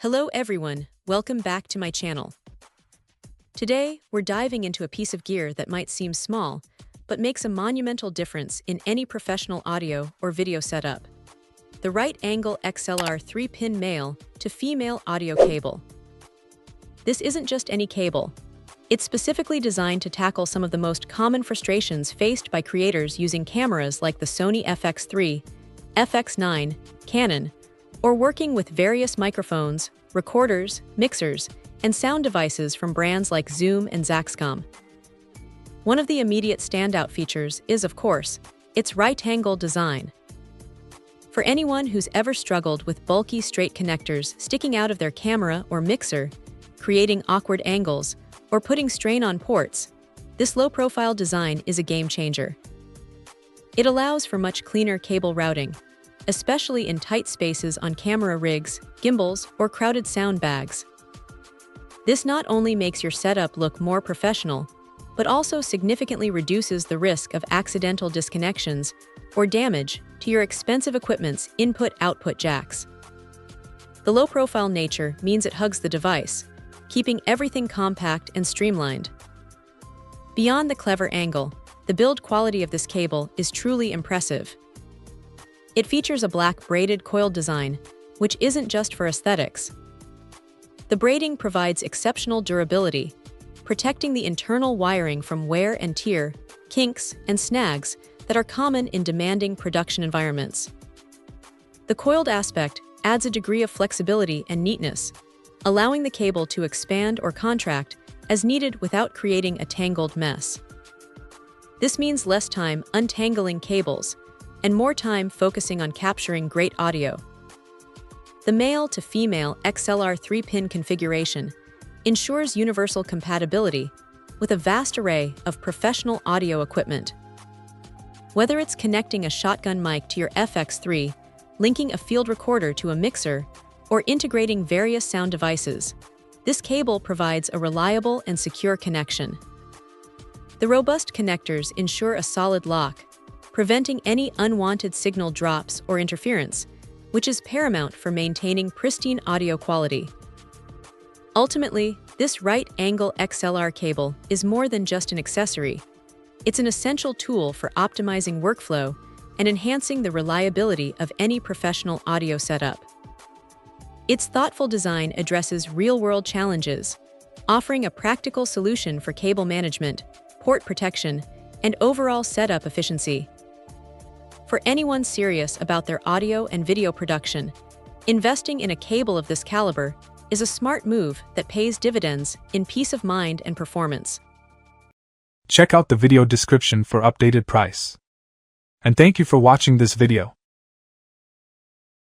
Hello everyone, welcome back to my channel. Today, we're diving into a piece of gear that might seem small, but makes a monumental difference in any professional audio or video setup. The right-angle XLR 3-pin male to female audio cable. This isn't just any cable. It's specifically designed to tackle some of the most common frustrations faced by creators using cameras like the Sony FX3, FX9, Canon, or working with various microphones, recorders, mixers, and sound devices from brands like Zoom and Zaxcom. One of the immediate standout features is, of course, its right-angle design. For anyone who's ever struggled with bulky straight connectors sticking out of their camera or mixer, creating awkward angles, or putting strain on ports, this low-profile design is a game-changer. It allows for much cleaner cable routing, especially in tight spaces on camera rigs, gimbals, or crowded sound bags. This not only makes your setup look more professional, but also significantly reduces the risk of accidental disconnections or damage to your expensive equipment's input-output jacks. The low-profile nature means it hugs the device, keeping everything compact and streamlined. Beyond the clever angle, the build quality of this cable is truly impressive. It features a black braided coil design, which isn't just for aesthetics. The braiding provides exceptional durability, protecting the internal wiring from wear and tear, kinks, and snags that are common in demanding production environments. The coiled aspect adds a degree of flexibility and neatness, allowing the cable to expand or contract as needed without creating a tangled mess. This means less time untangling cables, and more time focusing on capturing great audio. The male to female XLR 3-pin configuration ensures universal compatibility with a vast array of professional audio equipment. Whether it's connecting a shotgun mic to your FX3, linking a field recorder to a mixer, or integrating various sound devices, this cable provides a reliable and secure connection. The robust connectors ensure a solid lock, preventing any unwanted signal drops or interference, which is paramount for maintaining pristine audio quality. Ultimately, this right-angle XLR cable is more than just an accessory. It's an essential tool for optimizing workflow and enhancing the reliability of any professional audio setup. Its thoughtful design addresses real-world challenges, offering a practical solution for cable management, port protection, and overall setup efficiency. For anyone serious about their audio and video production, investing in a cable of this caliber is a smart move that pays dividends in peace of mind and performance. Check out the video description for updated price. And thank you for watching this video.